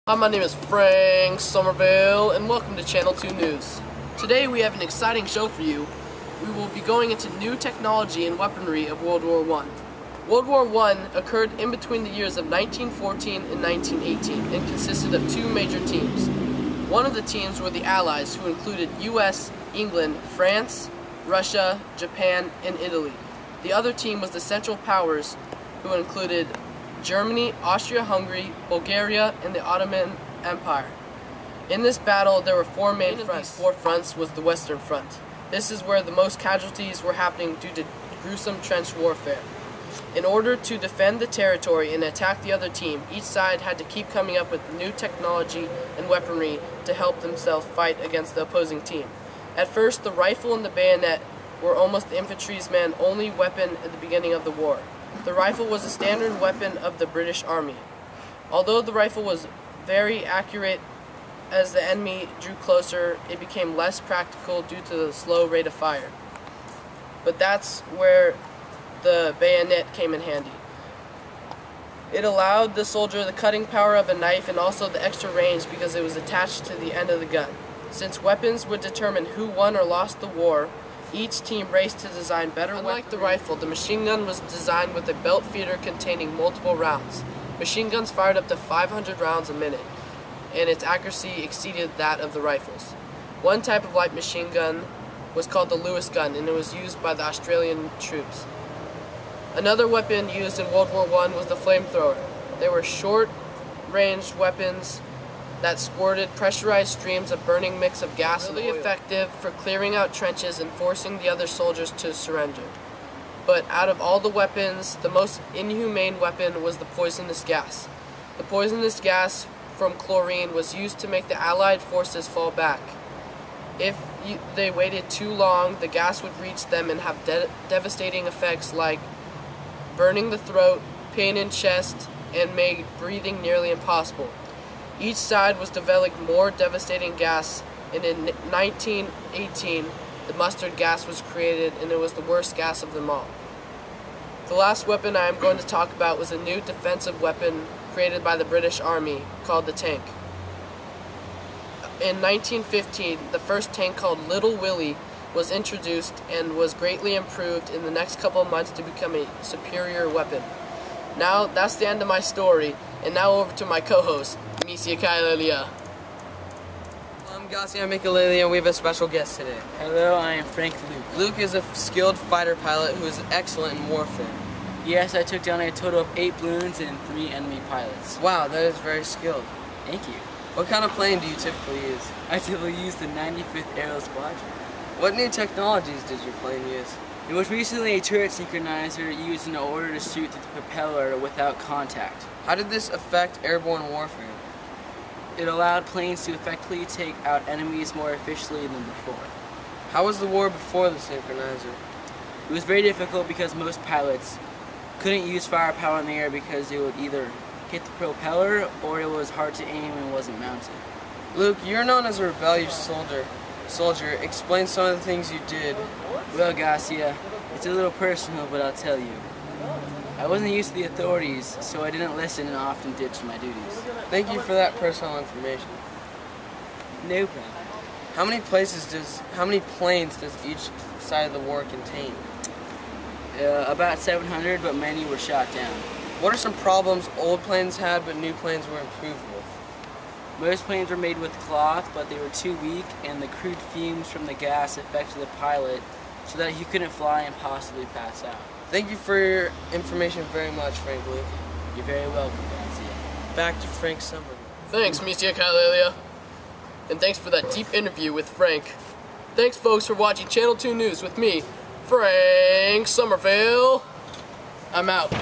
Hi, my name is Frank Summerville, and welcome to Channel 2 News. Today we have an exciting show for you. We will be going into new technology and weaponry of World War I. World War I occurred in between the years of 1914 and 1918 and consisted of two major teams. One of the teams were the Allies, who included US, England, France, Russia, Japan, and Italy. The other team was the Central Powers, who included Germany, Austria-Hungary, Bulgaria, and the Ottoman Empire. In this battle, there were four main fronts. These four fronts was the Western Front. This is where the most casualties were happening due to gruesome trench warfare. In order to defend the territory and attack the other team, each side had to keep coming up with new technology and weaponry to help themselves fight against the opposing team. At first, the rifle and the bayonet were almost the infantry's only weapon at the beginning of the war. The rifle was a standard weapon of the British Army. Although the rifle was very accurate, as the enemy drew closer, it became less practical due to the slow rate of fire. But that's where the bayonet came in handy. It allowed the soldier the cutting power of a knife and also the extra range because it was attached to the end of the gun. Since weapons would determine who won or lost the war, each team raced to design better weapons. Unlike the rifle, the machine gun was designed with a belt feeder containing multiple rounds. Machine guns fired up to 500 rounds a minute, and its accuracy exceeded that of the rifles. One type of light machine gun was called the Lewis gun, and it was used by the Australian troops. Another weapon used in World War I was the flamethrower. They were short-range weapons that squirted pressurized streams of burning mix of gas and oil. Really effective for clearing out trenches and forcing the other soldiers to surrender. But out of all the weapons, the most inhumane weapon was the poisonous gas. The poisonous gas from chlorine was used to make the Allied forces fall back. If they waited too long, the gas would reach them and have devastating effects like burning the throat, pain in chest, and made breathing nearly impossible. Each side was developing more devastating gas, and in 1918, the mustard gas was created, and it was the worst gas of them all. The last weapon I am going to talk about was a new defensive weapon created by the British Army called the tank. In 1915, the first tank called Little Willie was introduced and was greatly improved in the next couple of months to become a superior weapon. Now, that's the end of my story, and now over to my co-host, Misia Kailelia. I'm Gasia Mikalelia, and we have a special guest today. Hello, I am Frank Luke. Luke is a skilled fighter pilot who is excellent in warfare. Yes, I took down a total of 8 balloons and 3 enemy pilots. Wow, that is very skilled. Thank you. What kind of plane do you typically use? I typically use the 95th Aero Squadron. What new technologies did your plane use? It was recently a turret synchronizer used in order to shoot the propeller without contact. How did this affect airborne warfare? It allowed planes to effectively take out enemies more efficiently than before. How was the war before the synchronizer? It was very difficult because most pilots couldn't use firepower in the air because it would either hit the propeller or it was hard to aim and wasn't mounted. Luke, you're known as a rebellious soldier. Explain some of the things you did. Well, Gasia, it's a little personal, but I'll tell you. I wasn't used to the authorities, so I didn't listen and often ditched my duties. Thank you for that personal information. No problem. How many planes does each side of the war contain? About 700, but many were shot down. What are some problems old planes had but new planes were improved with? Most planes were made with cloth, but they were too weak, and the crude fumes from the gas affected the pilot so that he couldn't fly and possibly pass out. Thank you for your information very much, Frank Luke. You're very welcome, Gasia. Back to Frank Summerville. Thanks, Misia Kailelia. And thanks for that deep interview with Frank. Thanks, folks, for watching Channel 2 News with me, Frank Summerville. I'm out.